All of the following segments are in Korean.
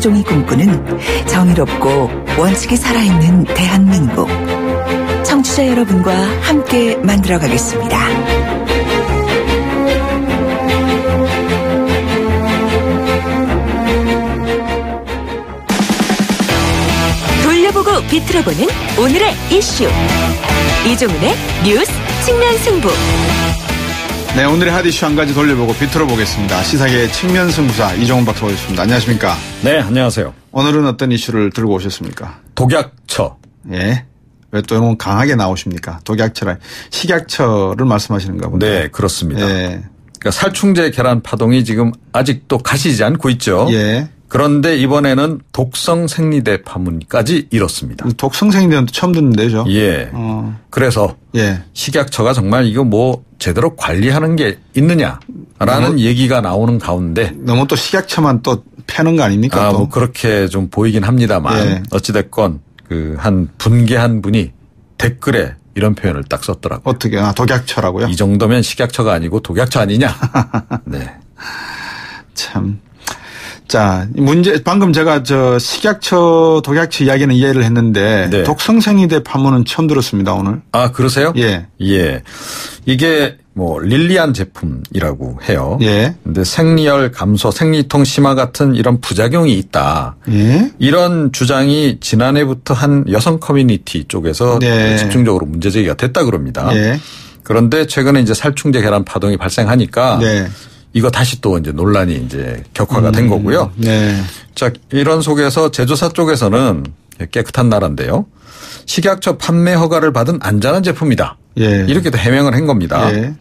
최수종이 꿈꾸는 정의롭고 원칙이 살아있는 대한민국. 청취자 여러분과 함께 만들어가겠습니다. 돌려보고 비틀어보는 오늘의 이슈. 이종훈의 뉴스 측면 승부. 네, 오늘의 핫 이슈 한 가지 돌려보고 비틀어보겠습니다. 시사계의 측면 승부사 이종훈 박사 오셨습니다. 안녕하십니까? 네, 안녕하세요. 오늘은 어떤 이슈를 들고 오셨습니까? 독약처. 예. 왜 또 너무 강하게 나오십니까? 독약처라 식약처를 말씀하시는가 보네요. 네, 그렇습니다. 예. 그러니까 살충제 계란 파동이 지금 아직도 가시지 않고 있죠. 예. 그런데 이번에는 독성 생리대 파문까지 일었습니다. 독성 생리대는 처음 듣는데죠. 예. 그래서 예. 식약처가 정말 이거 뭐 제대로 관리하는 게 있느냐라는 얘기가 나오는 가운데 너무 또 식약처만 또 패는 거 아닙니까? 또. 뭐 그렇게 좀 보이긴 합니다만 예. 어찌됐건 그 한 분개한 분이 댓글에 이런 표현을 딱 썼더라고요. 어떻게? 독약처라고요? 이 정도면 식약처가 아니고 독약처 아니냐? 네. 참. 자, 방금 제가 식약처, 독약처 이야기는 이해를 했는데, 네. 독성생리대 파문은 처음 들었습니다, 오늘. 아, 그러세요? 예. 예. 이게 뭐 릴리안 제품이라고 해요. 예. 근데 생리열 감소, 생리통 심화 같은 이런 부작용이 있다. 예. 이런 주장이 지난해부터 한 여성 커뮤니티 쪽에서 네. 집중적으로 문제 제기가 됐다 그럽니다. 예. 그런데 최근에 이제 살충제 계란 파동이 발생하니까 네. 이거 다시 또 이제 논란이 이제 격화가 된 거고요. 네. 자, 이런 속에서 제조사 쪽에서는 깨끗한 나라인데요. 식약처 판매 허가를 받은 안전한 제품이다. 예. 이렇게도 해명을 한 겁니다. 예.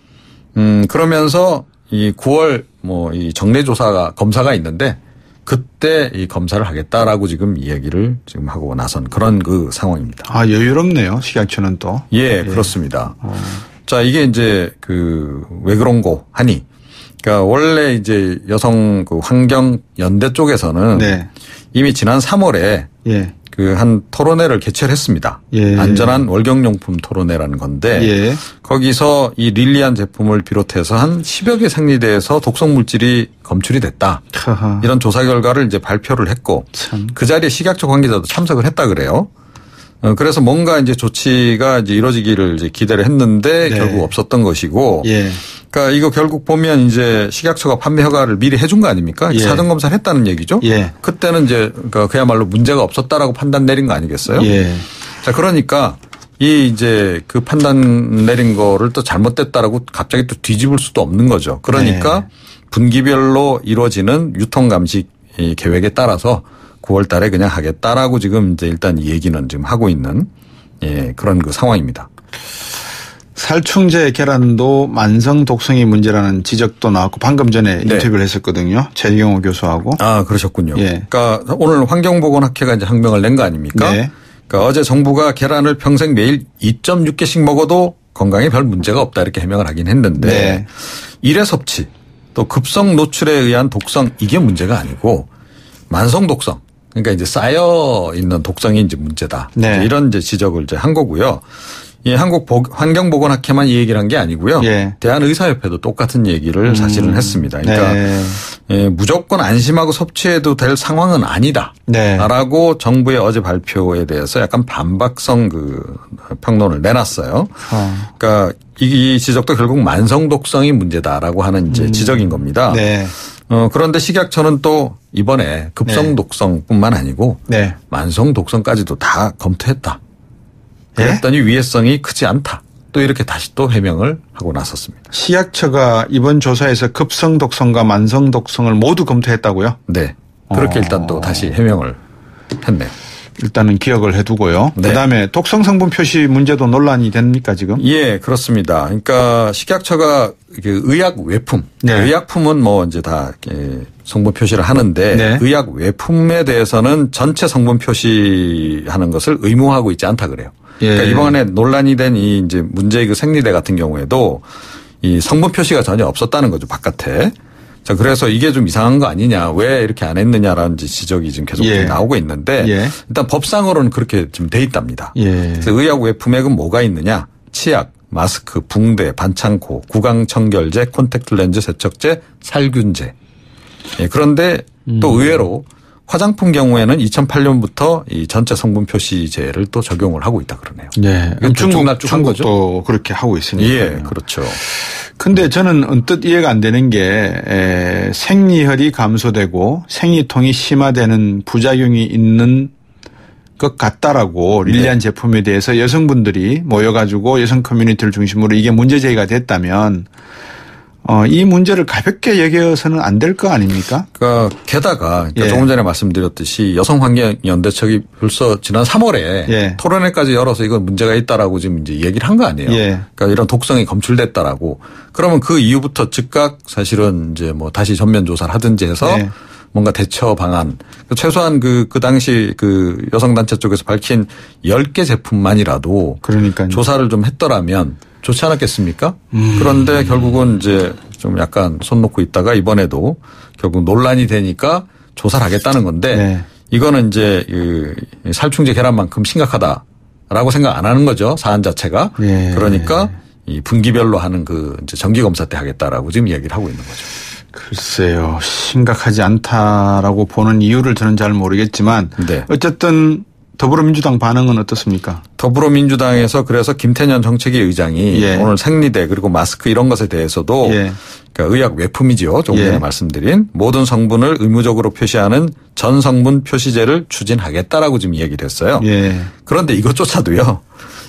그러면서 이 9월 뭐 이 정례조사가 검사가 있는데 그때 이 검사를 하겠다라고 지금 이야기를 지금 하고 나선 그런 그 상황입니다. 아, 여유롭네요. 식약처는 또. 예, 그렇습니다. 자, 이게 이제 왜 그런고 하니 그러니까 원래 이제 여성 그 환경 연대 쪽에서는 네. 이미 지난 3월에 예. 그 한 토론회를 개최를 했습니다. 예. 안전한 월경용품 토론회라는 건데 예. 거기서 이 릴리안 제품을 비롯해서 한 10여 개 생리대에서 독성 물질이 검출이 됐다. 하하. 이런 조사 결과를 이제 발표를 했고 참. 그 자리에 식약처 관계자도 참석을 했다 그래요. 그래서 뭔가 이제 조치가 이제 이루어지기를 이제 기대를 했는데 네. 결국 없었던 것이고. 예. 그러니까 이거 결국 보면 이제 식약처가 판매 허가를 미리 해준 거 아닙니까? 예. 사전 검사를 했다는 얘기죠. 예. 그때는 이제 그러니까 그야말로 문제가 없었다라고 판단 내린 거 아니겠어요? 예. 자, 그러니까 이 이제 그 판단 내린 거를 또 잘못됐다라고 갑자기 또 뒤집을 수도 없는 거죠. 그러니까 네. 분기별로 이루어지는 유통 감시 계획에 따라서 9월 달에 그냥 하겠다라고 지금 이제 일단 이 얘기는 지금 하고 있는 그런 그 상황입니다. 살충제 계란도 만성 독성이 문제라는 지적도 나왔고 방금 전에 네. 인터뷰를 했었거든요. 최경호 교수하고. 아, 그러셨군요. 예. 그러니까 오늘 환경보건학회가 이제 항명을 낸 거 아닙니까? 네. 그러니까 어제 정부가 계란을 평생 매일 2.6개씩 먹어도 건강에 별 문제가 없다 이렇게 해명을 하긴 했는데 네. 일회 섭취 또 급성 노출에 의한 독성 이게 문제가 아니고 만성 독성 그러니까 이제 쌓여 있는 독성이 이제 문제다. 네. 이제 이런 이제 지적을 이제 한 거고요. 이 한국 환경보건학회만 이 얘기를 한 게 아니고요. 예. 대한의사협회도 똑같은 얘기를 사실은 했습니다. 그러니까 네. 무조건 안심하고 섭취해도 될 상황은 아니다. 네. 라고 정부의 어제 발표에 대해서 약간 반박성 그 평론을 내놨어요. 그러니까 이 지적도 결국 만성 독성이 문제다라고 하는 이제 지적인 겁니다. 네. 그런데 식약처는 또 이번에 급성 독성뿐만 아니고 네. 만성 독성까지도 다 검토했다. 예? 그랬더니 위해성이 크지 않다. 또 이렇게 다시 또 해명을 하고 나섰습니다. 식약처가 이번 조사에서 급성 독성과 만성 독성을 모두 검토했다고요? 네. 그렇게 일단 또 다시 해명을 했네요. 일단은 기억을 해두고요. 네. 그다음에 독성 성분 표시 문제도 논란이 됩니까 지금? 예, 그렇습니다. 그러니까 식약처가 의약 외품, 네. 의약품은 뭐 이제 다 성분 표시를 하는데 네. 의약 외품에 대해서는 전체 성분 표시하는 것을 의무화하고 있지 않다 그래요. 예. 그러니까 이번에 논란이 된 이 이제 문제의 그 생리대 같은 경우에도 이 성분 표시가 전혀 없었다는 거죠, 바깥에. 자, 그래서 이게 좀 이상한 거 아니냐, 왜 이렇게 안 했느냐라는 지적이 지금 계속 예. 나오고 있는데 예. 일단 법상으로는 그렇게 지금 돼 있답니다. 예. 그래서 의약 외품액은 뭐가 있느냐, 치약, 마스크, 붕대, 반창고, 구강청결제, 콘택트 렌즈 세척제, 살균제. 예, 그런데 또 의외로 화장품 경우에는 2008년부터 이 전체 성분 표시제를 또 적용을 하고 있다 그러네요. 예. 중국도 그렇게 하고 있으니까. 예, 그렇죠. 근데 저는 언뜻 이해가 안 되는 게 생리혈이 감소되고 생리통이 심화되는 부작용이 있는 것 같다라고 릴리안 제품에 대해서 여성분들이 모여가지고 여성 커뮤니티를 중심으로 이게 문제제기가 됐다면 이 문제를 가볍게 여겨서는 안 될 거 아닙니까? 그러니까 게다가 조금 전에 말씀드렸듯이 여성환경연대책이 벌써 지난 3월에 토론회까지 열어서 이건 문제가 있다라고 지금 이제 얘기를 한 거 아니에요. 그러니까 이런 독성이 검출됐다라고. 그러면 그 이후부터 즉각 사실은 이제 뭐 다시 전면 조사를 하든지 해서 뭔가 대처 방안. 최소한 그 당시 그 여성단체 쪽에서 밝힌 10개 제품만이라도 그러니까요. 조사를 좀 했더라면 좋지 않았겠습니까? 그런데 결국은 이제 좀 약간 손 놓고 있다가 이번에도 결국 논란이 되니까 조사를 하겠다는 건데 이거는 이제 그 살충제 계란만큼 심각하다라고 생각 안 하는 거죠. 사안 자체가. 그러니까 이 분기별로 하는 그 이제 정기 검사 때 하겠다라고 지금 얘기를 하고 있는 거죠. 글쎄요. 심각하지 않다라고 보는 이유를 저는 잘 모르겠지만 어쨌든 더불어민주당 반응은 어떻습니까? 더불어민주당에서 그래서 김태년 정책위 의장이 오늘 생리대 그리고 마스크 이런 것에 대해서도 그러니까 의약 외품이지요. 조금 전에 말씀드린 모든 성분을 의무적으로 표시하는 전 성분 표시제를 추진하겠다라고 지금 얘기를 했어요. 그런데 이것조차도요.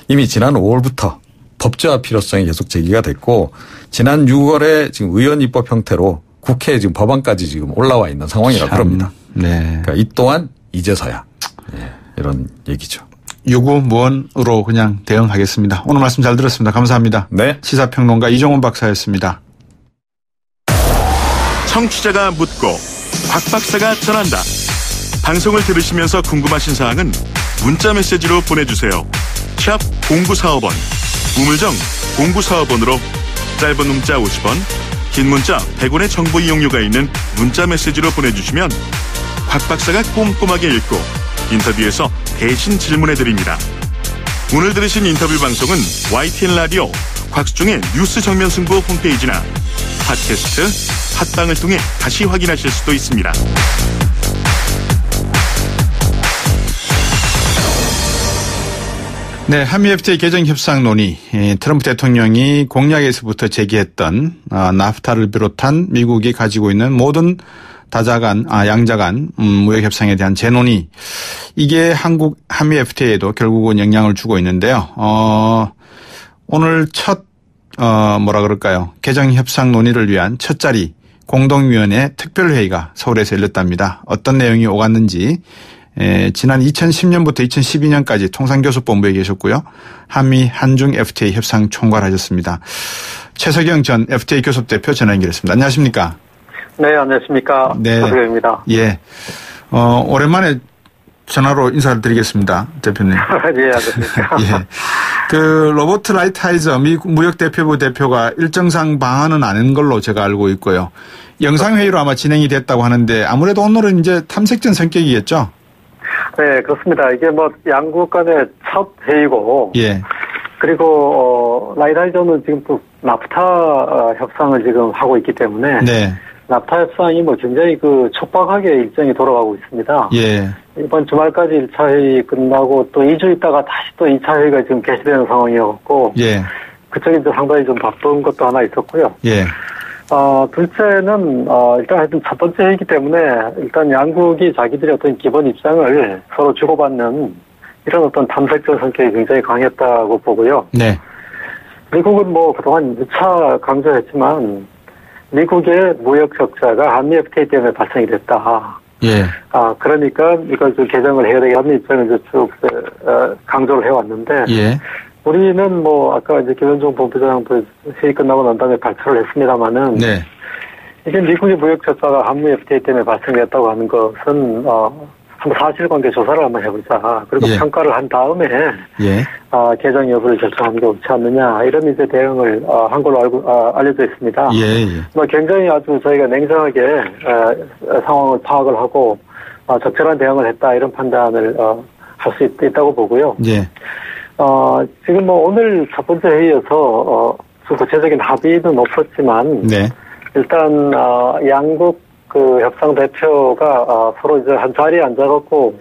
이미 지난 5월부터 법제화 필요성이 계속 제기가 됐고 지난 6월에 지금 의원 입법 형태로 국회에 지금 법안까지 지금 올라와 있는 상황이라 그럽니다. 그러니까 이 또한 이제서야 이런 얘기죠. 유구무원으로 그냥 대응하겠습니다. 오늘 말씀 잘 들었습니다. 감사합니다. 네. 시사평론가 이종훈 박사였습니다. 청취자가 묻고 박 박사가 전한다. 방송을 들으시면서 궁금하신 사항은 문자 메시지로 보내주세요. 샵 0945번 우물정 0945번으로 짧은 문자 50원 긴 문자 100원의 정보 이용료가 있는 문자 메시지로 보내주시면 박 박사가 꼼꼼하게 읽고 인터뷰에서 대신 질문해드립니다. 오늘 들으신 인터뷰 방송은 YTN 라디오 곽수중의 뉴스 정면 승부 홈페이지나 팟캐스트 팟빵을 통해 다시 확인하실 수도 있습니다. 네, 한미 FTA 개정 협상 논의. 트럼프 대통령이 공약에서부터 제기했던 나프타를 비롯한 미국이 가지고 있는 모든 양자 간 무역 협상에 대한 재논의. 이게 한국 한미 FTA에도 결국은 영향을 주고 있는데요. 오늘 첫 개정 협상 논의를 위한 첫 자리 공동위원회 특별회의가 서울에서 열렸답니다. 어떤 내용이 오갔는지 지난 2010년부터 2012년까지 통상교섭본부에 계셨고요. 한미 한중 FTA 협상 총괄하셨습니다. 최석영 전 FTA 교섭대표 전화 연결했습니다. 안녕하십니까? 네, 안녕하십니까? 네. 최석영입니다. 예. 오랜만에 전화로 인사를 드리겠습니다. 대표님. 예, 안녕하십니까? 예. 로버트 라이트하이저 미 무역대표부 대표가 일정상 방한은 아닌 걸로 제가 알고 있고요. 영상회의로 아마 진행이 됐다고 하는데 아무래도 오늘은 이제 탐색전 성격이겠죠? 네, 그렇습니다. 이게 양국 간의 첫 회의고. 그리고, 라이트하이저는 지금 또 나프타 협상을 지금 하고 있기 때문에. 나프타 협상이 굉장히 촉박하게 일정이 돌아가고 있습니다. 이번 주말까지 1차 회의 끝나고 또 2주 있다가 다시 또 2차 회의가 지금 개시되는 상황이었고. 그쪽이 이제 상당히 좀 바쁜 것도 하나 있었고요. 둘째는, 일단 하여튼 첫 번째 회의이기 때문에 일단 양국이 자기들의 어떤 기본 입장을 서로 주고받는 이런 어떤 탐색전 성격이 굉장히 강했다고 보고요. 미국은 그동안 누차 강조했지만 미국의 무역 적자가 한미 FTA 때문에 발생이 됐다. 그러니까 이걸 좀 개정을 해야 되겠다는 입장을 이제 쭉 강조를 해왔는데. 우리는 아까 이제 김현종 본부장도 회의 끝나고 난 다음에 발표를 했습니다만은. 이게 미국의 무역 적자가 한미 FTA 때문에 발생했다고 하는 것은, 한번 사실관계 조사를 한번 해보자. 그리고 평가를 한 다음에. 개정 여부를 결정하는 게 옳지 않느냐. 이런 이제 대응을, 한 걸로 알려져 있습니다. 굉장히 아주 저희가 냉정하게, 상황을 파악을 하고, 적절한 대응을 했다. 이런 판단을, 할 수 있다고 보고요. 지금 오늘 첫 번째 회의여서 좀 구체적인 합의는 없었지만 일단 양국 그 협상 대표가 서로 이제 한 자리에 앉아갖고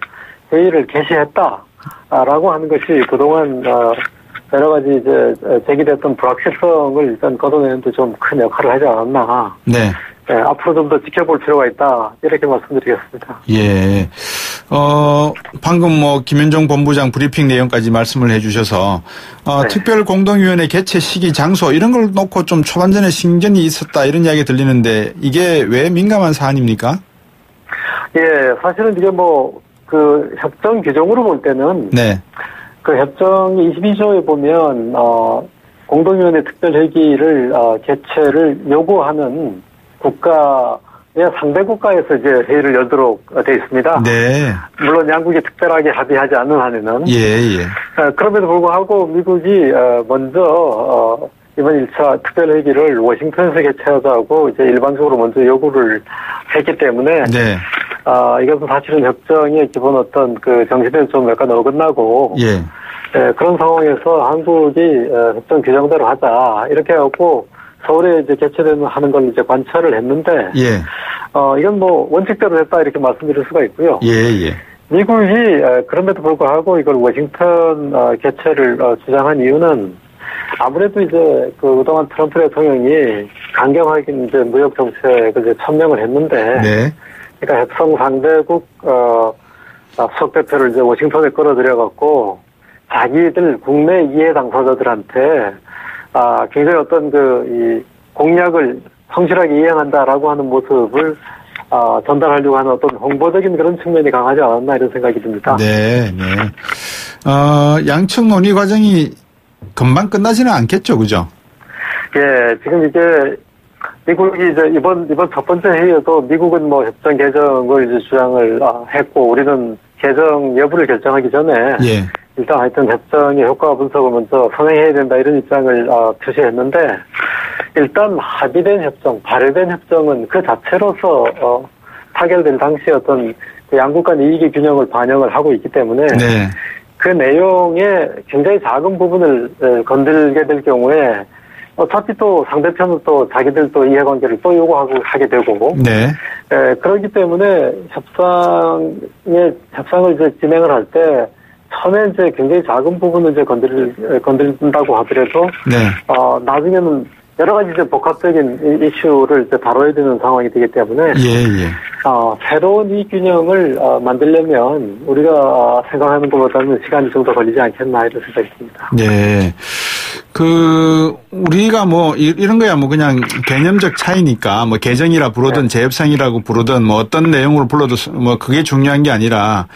회의를 개시했다라고 하는 것이 그동안 여러 가지 이제 제기됐던 불확실성을 일단 걷어내는데 좀 큰 역할을 하지 않았나. 네. 네, 앞으로 좀 더 지켜볼 필요가 있다. 이렇게 말씀드리겠습니다. 예. 방금 김현종 본부장 브리핑 내용까지 말씀을 해 주셔서, 네. 특별공동위원회 개최 시기, 장소, 이런 걸 놓고 좀 초반전에 신경이 있었다, 이런 이야기 들리는데, 이게 왜 민감한 사안입니까? 예, 사실은 이게 그 협정 규정으로 볼 때는, 네. 그 협정 22조에 보면, 공동위원회 특별회기를, 개최를 요구하는 국가의 상대 국가에서 이제 회의를 열도록 되어 있습니다. 네. 물론 양국이 특별하게 합의하지 않는 한에는. 예. 그럼에도 불구하고 미국이 먼저 이번 1차 특별회기를 워싱턴에서 개최하자고 이제 일반적으로 먼저 요구를 했기 때문에. 네. 이것은 사실은 협정의 기본 어떤 그 정신에 좀 약간 어긋나고. 예. 그런 상황에서 한국이 협정 규정대로 하자 이렇게 해갖고. 서울에 이제 개최하는 걸 이제 관찰을 했는데, 예. 이건 원칙대로 했다 이렇게 말씀드릴 수가 있고요. 예. 미국이 그럼에도 불구하고 이걸 워싱턴 개최를 주장한 이유는 아무래도 이제 그동안 트럼프 대통령이 강경하게 이제 무역 정책을 이제 천명을 했는데, 네. 그러니까 협상 상대국 수석 대표를 이제 워싱턴에 끌어들여갖고 자기들 국내 이해 당사자들한테 굉장히 어떤 이 공약을 성실하게 이행한다라고 하는 모습을, 전달하려고 하는 어떤 홍보적인 그런 측면이 강하지 않았나 이런 생각이 듭니다. 네. 양측 논의 과정이 금방 끝나지는 않겠죠, 그죠? 예, 지금 이제 미국이 이제 이번 첫 번째 회의에도 미국은 협정 개정을 이제 주장을 했고 우리는 개정 여부를 결정하기 전에. 예. 일단 하여튼 협정의 효과 분석을 먼저 선행해야 된다 이런 입장을 표시했는데 일단 합의된 협정, 발의된 협정은 그 자체로서 타결될 당시 어떤 그 양국 간 이익의 균형을 반영을 하고 있기 때문에 네. 그 내용의 굉장히 작은 부분을 건들게 될 경우에 어차피 또 상대편은 또 자기들 또 이해관계를 또 요구하게 되고 네. 그렇기 때문에 협상을 이제 진행을 할 때 처음에 이제 굉장히 작은 부분을 이제 건드린다고 하더라도, 네. 나중에는 여러 가지 이제 복합적인 이슈를 이제 다뤄야 되는 상황이 되기 때문에, 새로운 이 균형을 만들려면 우리가 생각하는 것보다는 시간이 좀 더 걸리지 않겠나 이런 생각이 듭니다. 네. 우리가 이런 거야 그냥 개념적 차이니까 개정이라 부르든 네. 재협상이라고 부르든 어떤 내용으로 불러도 그게 중요한 게 아니라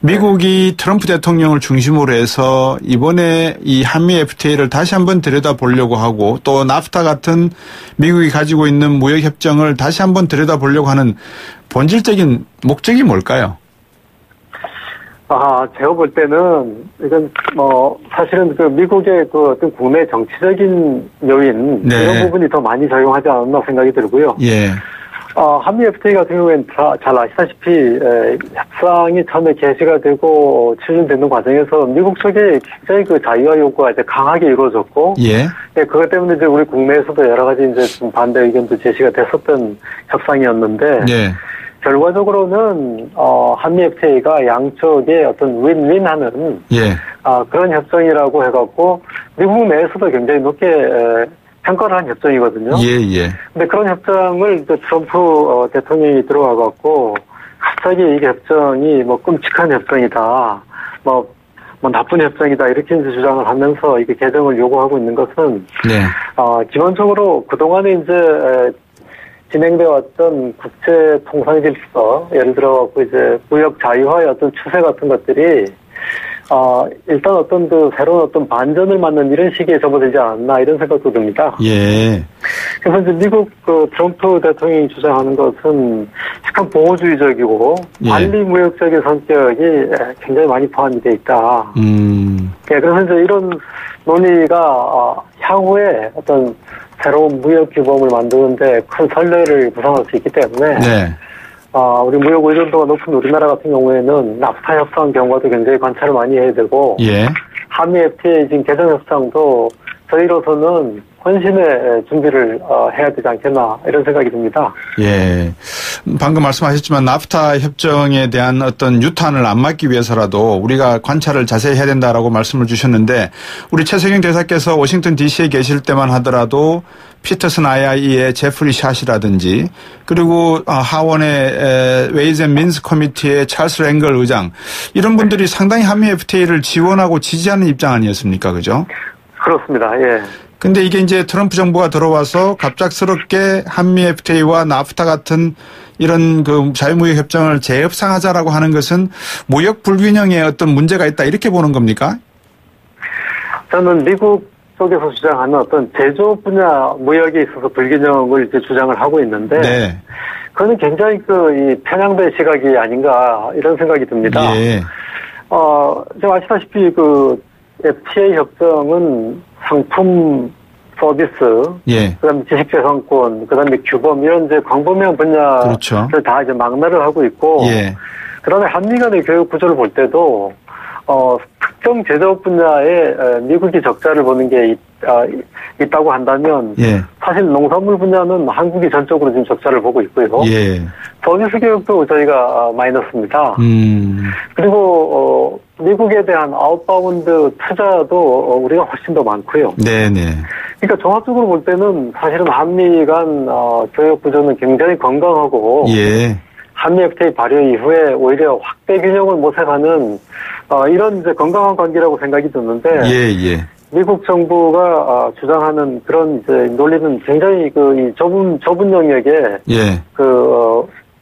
미국이 네. 트럼프 대통령을 중심으로 해서 이번에 이 한미 FTA를 다시 한번 들여다보려고 하고 또 나프타 같은 미국이 가지고 있는 무역 협정을 다시 한번 들여다보려고 하는 본질적인 목적이 뭘까요? 제가 볼 때는, 이건, 사실은 미국의 어떤 국내 정치적인 요인, 네. 이런 부분이 더 많이 작용하지 않았나 생각이 들고요. 예. 한미 FTA 같은 경우에는 잘 아시다시피, 협상이 처음에 개시가 되고 추진되는 과정에서 미국 쪽에 굉장히 그 자유화 요구가 이제 강하게 이루어졌고, 예. 그것 때문에 이제 우리 국내에서도 여러 가지 이제 좀 반대 의견도 제시가 됐었던 협상이었는데, 예. 결과적으로는 한미 FTA가 양쪽의 어떤 윈윈하는 예. 그런 협정이라고 해갖고 미국 내에서도 굉장히 높게 평가를 한 협정이거든요. 예. 근데 그런 협정을 이제 트럼프 대통령이 들어와갖고 갑자기 이 협정이 끔찍한 협정이다, 나쁜 협정이다 이렇게 이제 주장을 하면서 이게 개정을 요구하고 있는 것은 네. 기본적으로 그 동안에 이제 진행되어 왔던 국제 통상 질서, 예를 들어 이제 무역 자유화의 어떤 추세 같은 것들이 일단 어떤 새로운 어떤 반전을 맞는 이런 시기에 접어들지 않았나 이런 생각도 듭니다. 예. 그래서 이제 미국 트럼프 대통령이 주장하는 것은 약간 보호주의적이고 예. 반리무역적인 성격이 굉장히 많이 포함이 돼 있다. 예, 그래서 이제 이런 논의가 향후에 어떤 새로운 무역 규범을 만드는데 큰 선례를 구성할 수 있기 때문에 네. 우리 무역 의존도가 높은 우리나라 같은 경우에는 나프타 협상 경과도 굉장히 관찰을 많이 해야 되고 예. 한미 FTA 지금 개정 협상도 저희로서는 헌신의 준비를 해야 되지 않겠나 이런 생각이 듭니다. 예, 방금 말씀하셨지만 나프타 협정에 대한 어떤 유탄을 안 맞기 위해서라도 우리가 관찰을 자세히 해야 된다라고 말씀을 주셨는데 우리 최석영 대사께서 워싱턴 DC에 계실 때만 하더라도 피터슨 IIE의 제프리 샷이라든지 그리고 하원의 웨이즈 앤 민스 커미티의 찰스 랭걸 의장 이런 분들이 상당히 한미 FTA를 지원하고 지지하는 입장 아니었습니까? 그죠? 그렇습니다. 예. 근데 이게 이제 트럼프 정부가 들어와서 갑작스럽게 한미 FTA와 나프타 같은 이런 그 자유무역 협정을 재협상하자라고 하는 것은 무역 불균형에 어떤 문제가 있다 이렇게 보는 겁니까? 저는 미국 쪽에서 주장하는 어떤 제조업 분야 무역에 있어서 불균형을 이제 주장을 하고 있는데, 네. 그거는 굉장히 이 편향된 시각이 아닌가 이런 생각이 듭니다. 예. 지금 아시다시피 그 FTA 협정은 상품, 서비스, 예. 그다음에 지식재산권, 그다음에 규범 이런 이제 광범위한 분야를 그렇죠. 다 이제 망라를 하고 있고, 예. 그다음에 한미 간의 교육 구조를 볼 때도 특정 제조업 분야에 미국이 적자를 보는 게 있다고 한다면 예. 사실 농산물 분야는 한국이 전적으로 지금 적자를 보고 있고요. 예. 서비스 교육도 저희가 마이너스입니다. 그리고 미국에 대한 아웃바운드 투자도 우리가 훨씬 더 많고요. 네네. 그러니까 종합적으로 볼 때는 사실은 한미 간 교육 구조는 굉장히 건강하고 예. 한미 FTA 발효 이후에 오히려 확대 균형을 모색하는 이런 이제 건강한 관계라고 생각이 드는데 예. 미국 정부가 주장하는 그런 이제 논리는 굉장히 이 좁은 영역에 예.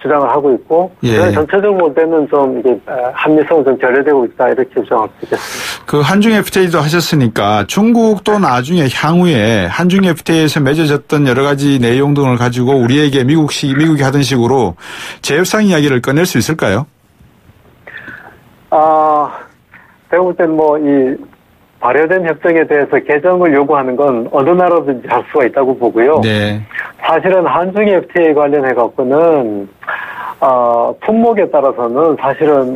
주장을 하고 있고 예. 전체적으로 볼 때는 좀 이게 한미성은 좀 결여되고 있다 이렇게 주장할 수 있겠습니다. 그 한중 FTA도 하셨으니까 중국도 나중에 향후에 한중 FTA에서 맺어졌던 여러 가지 내용 등을 가지고 우리에게 미국이 하던 식으로 재협상 이야기를 꺼낼 수 있을까요? 제가 볼 때는 이 발효된 협정에 대해서 개정을 요구하는 건 어느 나라든지 할 수가 있다고 보고요. 네. 사실은 한중 FTA 관련해 갖고는 품목에 따라서는 사실은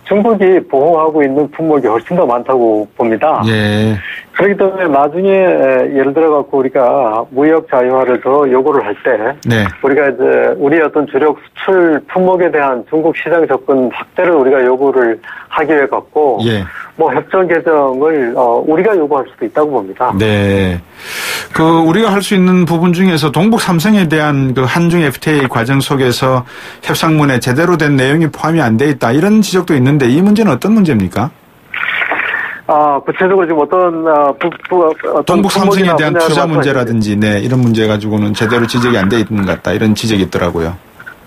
중국이 보호하고 있는 품목이 훨씬 더 많다고 봅니다. 네. 그렇기 때문에 나중에 예를 들어 갖고 우리가 무역 자유화를 더 요구를 할 때 네. 우리가 이제 우리 어떤 주력 수출 품목에 대한 중국 시장 접근 확대를 우리가 요구를 하기 위해 갖고 예. 협정 개정을 우리가 요구할 수도 있다고 봅니다. 네. 우리가 할 수 있는 부분 중에서 동북 삼성에 대한 한중 FTA 과정 속에서 협상문에 제대로 된 내용이 포함이 안 돼 있다 이런 지적도 있는데 이 문제는 어떤 문제입니까? 구체적으로 지금 어떤 동북 삼성에 대한 투자 문제라든지 네 이런 문제 가지고는 제대로 지적이 안 돼 있는 것 같다 이런 지적이 있더라고요.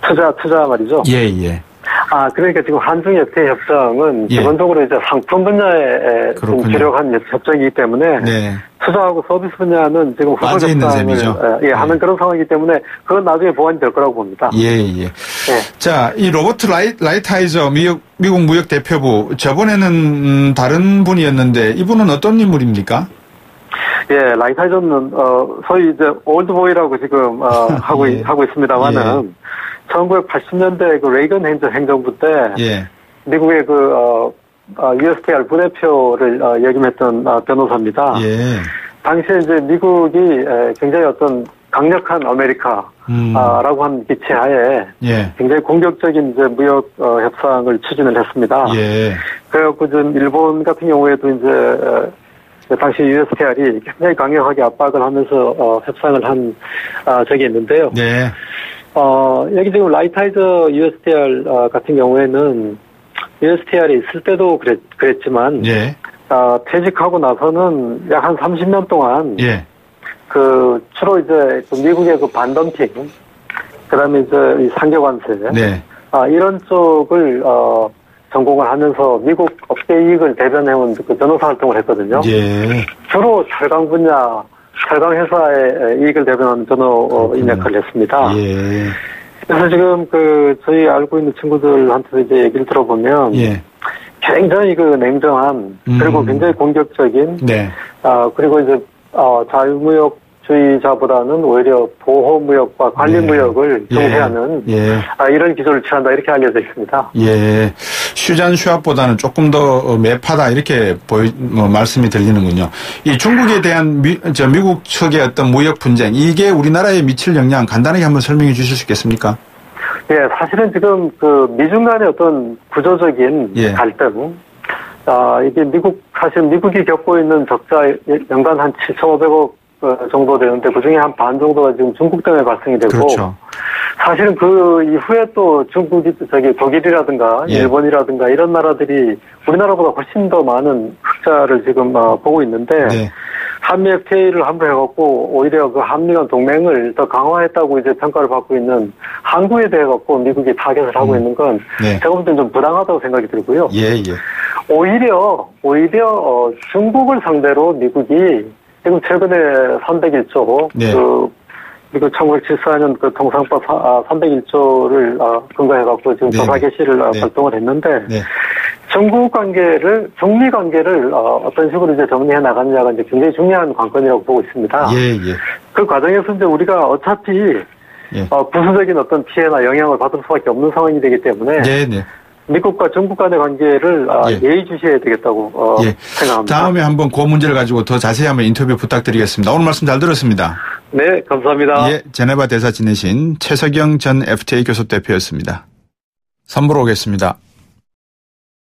투자 말이죠. 예. 그러니까 지금 한중 FTA 협정은 예. 기본적으로 이제 상품 분야에 좀 주력한 협정이기 때문에 네. 투자하고 서비스 분야는 지금 빠져 있는 셈이죠. 하는 그런 상황이기 때문에 그건 나중에 보완이 될 거라고 봅니다. 예. 자, 이 로버트 라이트하이저 미국 무역 대표부 저번에는 다른 분이었는데 이분은 어떤 인물입니까? 예, 라이트하이저는 소위 이제 올드보이라고 지금 하고 있습니다만은. 예. 1980년대 레이건 행정부 때 예. 미국의 USTR 부대표를 역임했던 변호사입니다. 예. 당시에 이제 미국이 굉장히 어떤 강력한 아메리카라고 한 기치하에 예. 굉장히 공격적인 이제 무역 협상을 추진을 했습니다. 예. 그래갖고 좀 일본 같은 경우에도 이제 당시 USTR이 굉장히 강력하게 압박을 하면서 협상을 한 적이 있는데요. 네. 여기 지금 라이트하이저 USTR 같은 경우에는 USTR에 있을 때도 그랬지만 예. 퇴직하고 나서는 약 한 30년 동안 예. 주로 이제 미국의 반덤핑 그다음에 이제 이 상계관세 네. 이런 쪽을 전공을 하면서 미국 업계 이익을 대변해온 변호사 활동을 했거든요. 예. 주로 철강 회사의 이익을 대변하는 변호인 역할을 했습니다. 예. 그래서 지금 저희 알고 있는 친구들한테서 이제 얘기를 들어보면 예. 굉장히 냉정한 그리고 굉장히 공격적인 네. 그리고 이제 자유무역주의자보다는 오히려 보호무역과 관리무역을 중시하는 이런 기조를 취한다 이렇게 알려져 있습니다. 예. 휴전 휴합보다는 조금 더 매파다 이렇게 말씀이 들리는군요. 이 중국에 대한 미국 측의 어떤 무역 분쟁 이게 우리나라에 미칠 영향 간단하게 한번 설명해 주실 수 있겠습니까? 예, 사실은 지금 미중 간의 어떤 구조적인 갈등, 이게 사실 미국이 겪고 있는 적자 연간 한 7,500억 정도 되는데 그중에 한 반 정도가 지금 중국 때문에 발생이 되고. 그렇죠. 사실은 그 이후에 또 독일이라든가 일본이라든가 이런 나라들이 우리나라보다 훨씬 더 많은 흑자를 지금 보고 있는데 한미 FTA를 한번 해갖고 오히려 그 한미 간 동맹을 더 강화했다고 이제 평가를 받고 있는 한국에 대해 갖고 미국이 타겟을 하고 있는 건 제가 볼 땐 좀 부당하다고 생각이 들고요. 오히려 중국을 상대로 미국이 지금 최근에 301조 미국 1974년 그 통상법 301조를 근거해갖고 지금 조사 개시를 발동을 했는데 중미 관계를 어떤 식으로 이제 정리해 나가느냐가 이제 굉장히 중요한 관건이라고 보고 있습니다. 그 과정에서 이제 우리가 어차피 부수적인 어떤 피해나 영향을 받을 수밖에 없는 상황이 되기 때문에 미국과 중국 간의 관계를 예의주시해야 되겠다고 생각합니다. 다음에 한번 그 문제를 가지고 더 자세히 한번 인터뷰 부탁드리겠습니다. 오늘 말씀 잘 들었습니다. 네, 감사합니다. 제네바 대사 지내신 최석영 전 FTA 교섭대표였습니다. 3부로 오겠습니다.